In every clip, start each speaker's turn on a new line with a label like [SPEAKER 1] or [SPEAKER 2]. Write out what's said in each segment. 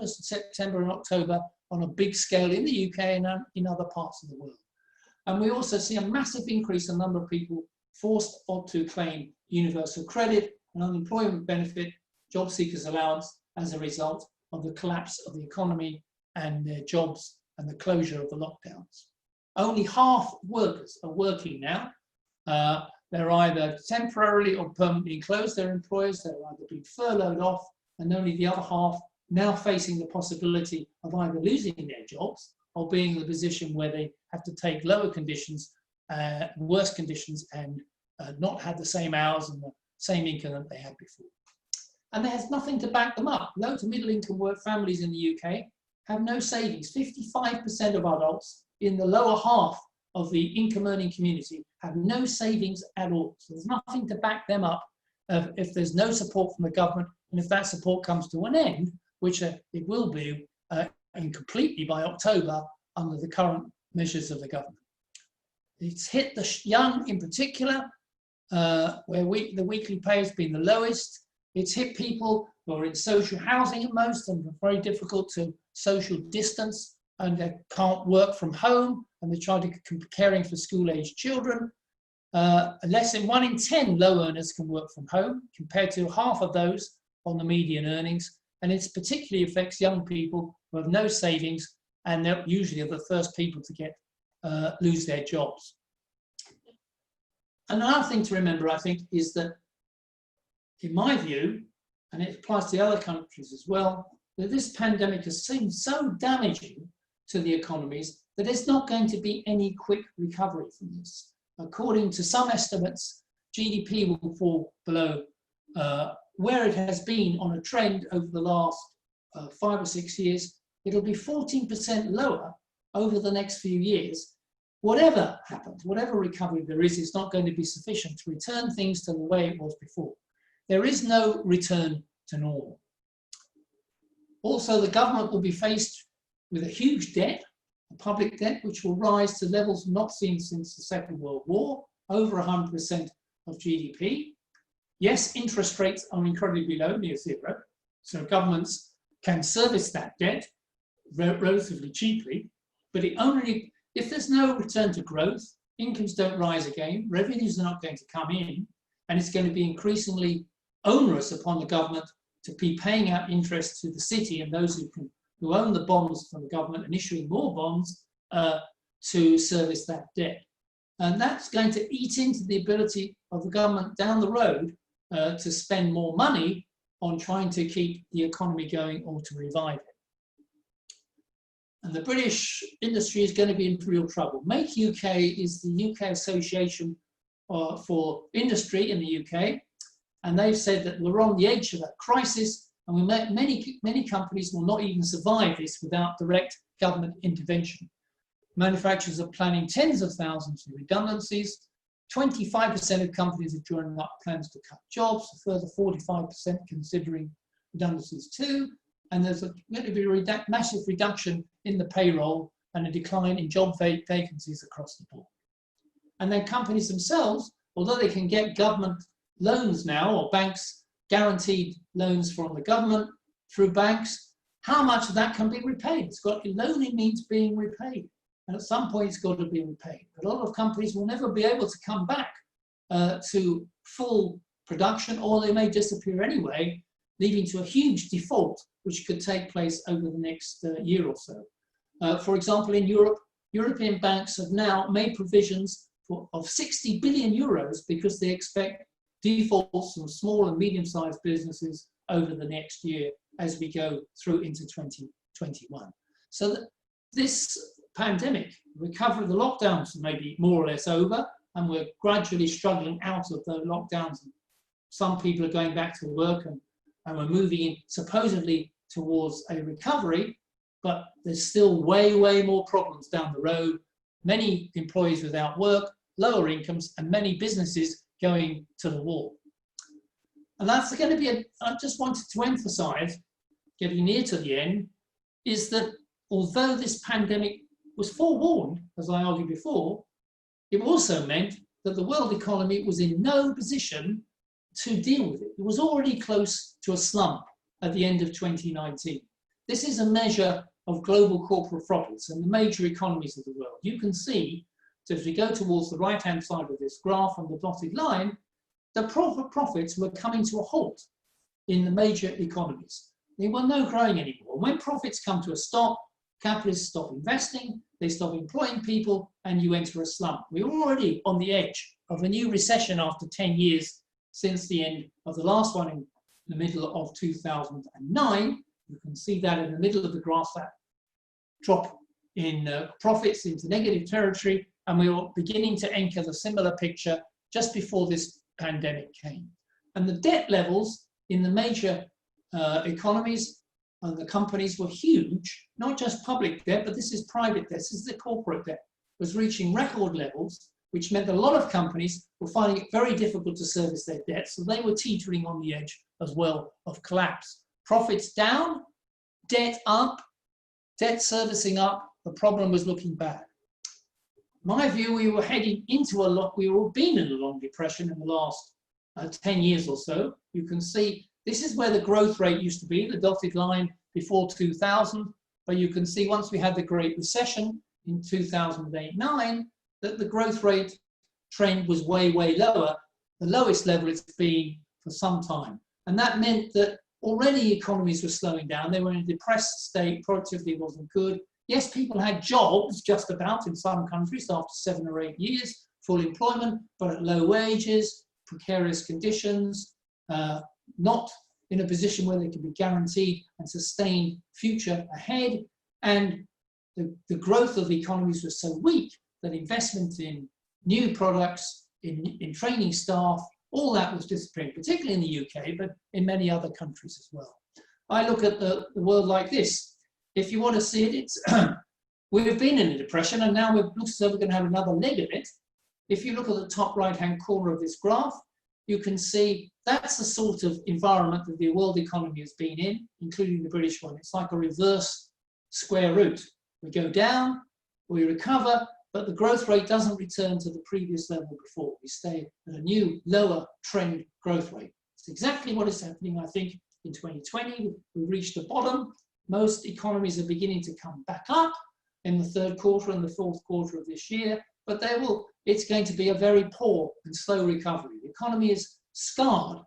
[SPEAKER 1] August, September and October on a big scale in the UK and in other parts of the world. And we also see a massive increase in the number of people forced to claim universal credit and unemployment benefit, job seekers allowance, as a result of the collapse of the economy and their jobs and the closure of the lockdowns. Only half workers are working now. They're either temporarily or permanently closed their employers, they're either being furloughed off, and only the other half now facing the possibility of either losing their jobs or being in a position where they have to take lower conditions, worse conditions, and not have the same hours and the same income that they had before. And there's nothing to back them up. Low to middle income work families in the UK have no savings. 55% of adults in the lower half of the income earning community have no savings at all. So there's nothing to back them up if there's no support from the government, and if that support comes to an end, which it will be completely by October under the current measures of the government. It's hit the young in particular, where the weekly pay has been the lowest. It's hit people who are in social housing at most and are very difficult to social distance, and they can't work from home, and they try to caring for school-aged children. Less than 1 in 10 low earners can work from home, compared to half of those on the median earnings. And it particularly affects young people who have no savings, and they're usually the first people to lose their jobs. Another thing to remember, I think, is that, in my view, and it applies to the other countries as well, that this pandemic has seemed so damaging to the economies that there's not going to be any quick recovery from this. According to some estimates, GDP will fall below where it has been on a trend over the last 5 or 6 years. It'll be 14% lower over the next few years. Whatever happens, whatever recovery there is, it's not going to be sufficient to return things to the way it was before. There is no return to normal. Also, the government will be faced with a huge debt, a public debt, which will rise to levels not seen since the Second World War, over 100% of GDP. Yes, interest rates are incredibly low, near zero, so governments can service that debt relatively cheaply, but if there's no return to growth, incomes don't rise again, revenues are not going to come in, and it's going to be increasingly onerous upon the government to be paying out interest to the city and those who own the bonds from the government and issuing more bonds to service that debt. And that's going to eat into the ability of the government down the road to spend more money on trying to keep the economy going or to revive it. And the British industry is going to be in real trouble. Make UK is the UK Association for Industry in the UK, and they've said that we're on the edge of a crisis, and many companies will not even survive this without direct government intervention. Manufacturers are planning tens of thousands of redundancies. 25% of companies are drawing up plans to cut jobs, a further 45% considering redundancies too. And there's going to be a massive reduction in the payroll and a decline in job vacancies across the board. And then companies themselves, although they can get government loans now, or banks guaranteed loans from the government through banks, how much of that can be repaid? Loaning means being repaid. And at some point it's got to be repaid. But a lot of companies will never be able to come back to full production, or they may disappear anyway, leading to a huge default, which could take place over the next year or so. For example, in Europe, European banks have now made provisions of 60 billion euros because they expect defaults from small and medium-sized businesses over the next year as we go through into 2021. So this pandemic, recovery, the lockdowns may be more or less over, and we're gradually struggling out of the lockdowns. Some people are going back to work, and we're moving in supposedly towards a recovery, but there's still way, way more problems down the road. Many employees without work, lower incomes, and many businesses going to the wall. And that's going to be, I just wanted to emphasize, getting near to the end, is that although this pandemic was forewarned, as I argued before, it also meant that the world economy was in no position to deal with it. It was already close to a slump at the end of 2019. This is a measure of global corporate profits in the major economies of the world. You can see, so as we go towards the right-hand side of this graph on the dotted line, the profits were coming to a halt in the major economies. They were no growing anymore. When profits come to a stop, capitalists stop investing, they stop employing people, and you enter a slump. We're already on the edge of a new recession after 10 years since the end of the last one in the middle of 2009. You can see that in the middle of the graph, that drop in profits into negative territory, and we were beginning to enter the similar picture just before this pandemic came. And the debt levels in the major economies and the companies were huge, not just public debt, but this is private debt, this is the corporate debt, was reaching record levels, which meant a lot of companies were finding it very difficult to service their debt, so they were teetering on the edge as well of collapse. Profits down, debt up, debt servicing up, the problem was looking bad. My view, we were heading into we were been in a long depression in the last 10 years or so. You can see this is where the growth rate used to be, the dotted line before 2000, but you can see once we had the Great Recession in 2008-9, that the growth rate trend was way, way lower, the lowest level it's been for some time. And that meant that already economies were slowing down, they were in a depressed state, productivity wasn't good. Yes, people had jobs just about in some countries after 7 or 8 years, full employment, but at low wages, precarious conditions, not in a position where they could be guaranteed and sustained future ahead. And the growth of the economies was so weak that investment in new products, in training staff, all that was disappearing, particularly in the UK, but in many other countries as well. I look at the world like this. If you want to see it, it's we've been in a depression and now it looks as though we're going to have another leg of it. If you look at the top right-hand corner of this graph, you can see that's the sort of environment that the world economy has been in, including the British one. It's like a reverse square root. We go down, we recover, but the growth rate doesn't return to the previous level before. We stay at a new, lower trend growth rate. It's exactly what is happening, I think, in 2020. We've reached the bottom. Most economies are beginning to come back up in the third quarter and the fourth quarter of this year, but it's going to be a very poor and slow recovery. The economy is scarred,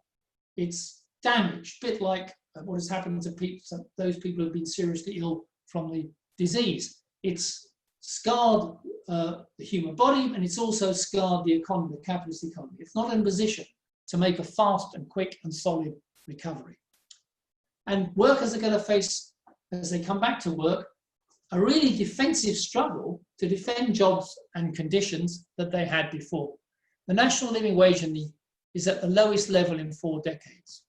[SPEAKER 1] it's damaged, a bit like what has happened to people, those people who have been seriously ill from the disease. It's scarred the human body, and it's also scarred the economy, the capitalist economy. It's not in a position to make a fast and quick and solid recovery. And workers are going to face, as they come back to work, a really defensive struggle to defend jobs and conditions that they had before. The national living wage is at the lowest level in 4 decades.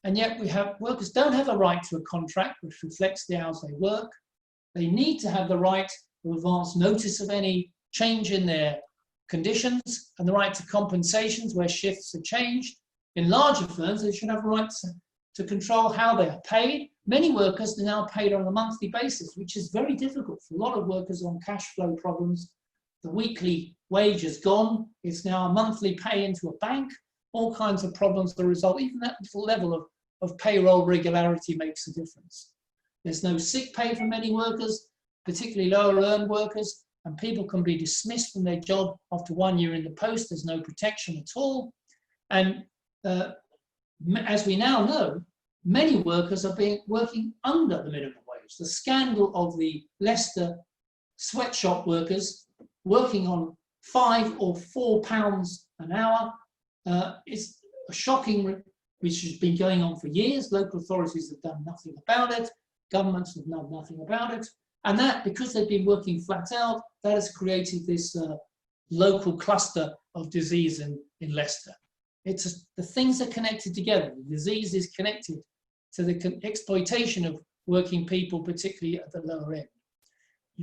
[SPEAKER 1] And yet workers don't have a right to a contract which reflects the hours they work. They need to have the right to advance notice of any change in their conditions and the right to compensations where shifts are changed. In larger firms, they should have a right to control how they are paid. Many workers are now paid on a monthly basis, which is very difficult for a lot of workers on cash flow problems. The weekly wage is gone. It's now a monthly pay into a bank. All kinds of problems that result. Even that little level of payroll regularity makes a difference. There's no sick pay for many workers, particularly lower earned workers, and people can be dismissed from their job after 1 year in the post. There's no protection at all. And as we now know, many workers are working under the minimum wage. The scandal of the Leicester sweatshop workers working on £5 or £4 an hour is a shocking, which has been going on for years. Local authorities have done nothing about it. Governments have done nothing about it. And that, because they've been working flat out, that has created this local cluster of disease in Leicester. The things are connected together. The disease is connected to the exploitation of working people, particularly at the lower end.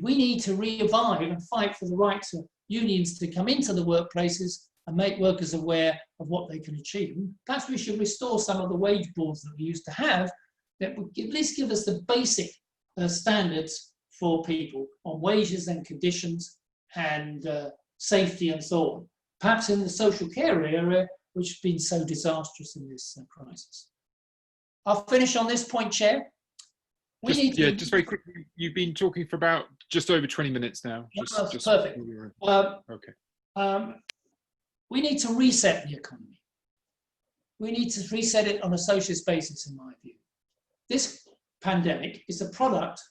[SPEAKER 1] We need to revive and fight for the rights of unions to come into the workplaces and make workers aware of what they can achieve. Perhaps we should restore some of the wage boards that we used to have that would at least give us the basic standards for people on wages and conditions and safety and so on. Perhaps in the social care area, which has been so disastrous in this crisis. I'll finish on this point, Chair.
[SPEAKER 2] Just very quickly, you've been talking for about just over 20 minutes now.
[SPEAKER 1] Just perfect.
[SPEAKER 2] Okay.
[SPEAKER 1] We need to reset the economy. We need to reset it on a socialist basis, in my view. This pandemic is a product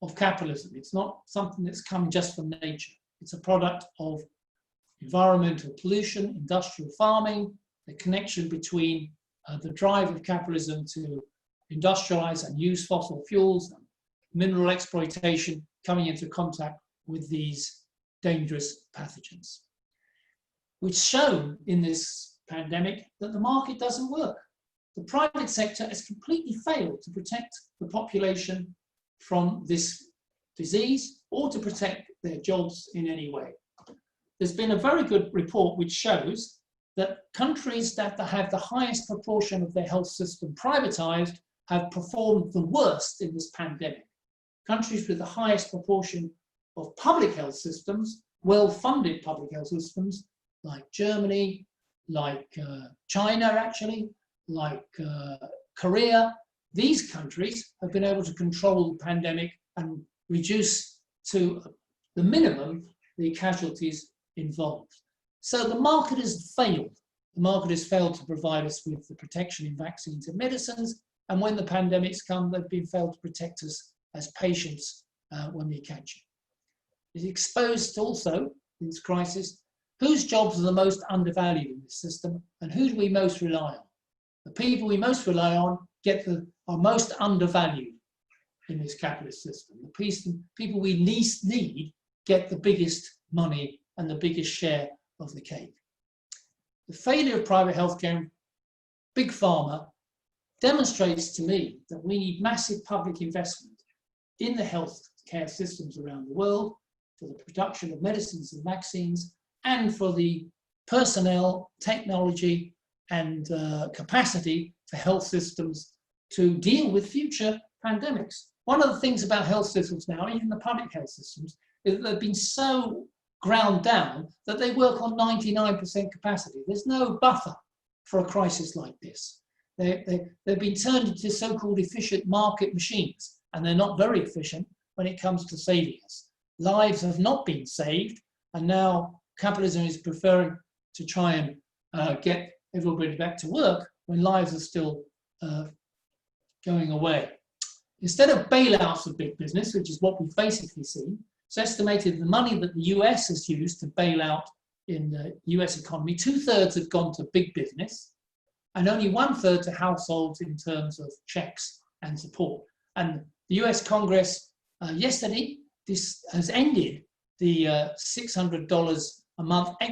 [SPEAKER 1] of capitalism. It's not something that's come just from nature. It's a product of environmental pollution, industrial farming, the connection between the drive of capitalism to industrialize and use fossil fuels, and mineral exploitation coming into contact with these dangerous pathogens. It's shown in this pandemic that the market doesn't work. The private sector has completely failed to protect the population from this disease or to protect their jobs in any way. There's been a very good report which shows that countries that have the highest proportion of their health system privatized have performed the worst in this pandemic. Countries with the highest proportion of public health systems, well-funded public health systems, like Germany, like China actually, like Korea, these countries have been able to control the pandemic and reduce to the minimum the casualties involved. So the market has failed. The market has failed to provide us with the protection in vaccines and medicines, and when the pandemics come, they've been failed to protect us as patients when we catch it. It's exposed also, in this crisis, whose jobs are the most undervalued in this system and who do we most rely on? The people we most rely on are most undervalued in this capitalist system. The people we least need get the biggest money and the biggest share of the cake. The failure of private healthcare, big pharma, demonstrates to me that we need massive public investment in the healthcare systems around the world for the production of medicines and vaccines and for the personnel, technology, and capacity for health systems to deal with future pandemics. One of the things about health systems now, even the public health systems, is that they've been so ground down that they work on 99% capacity. There's no buffer for a crisis like this. They've been turned into so-called efficient market machines, and they're not very efficient when it comes to saving us. Lives have not been saved, and now capitalism is preferring to try and get everybody back to work when lives are still going away. Instead of bailouts of big business, which is what we've basically seen, it's estimated the money that the US has used to bail out in the US economy, 2/3 have gone to big business and only 1/3 to households in terms of checks and support. And the US Congress yesterday, this has ended the $600 a month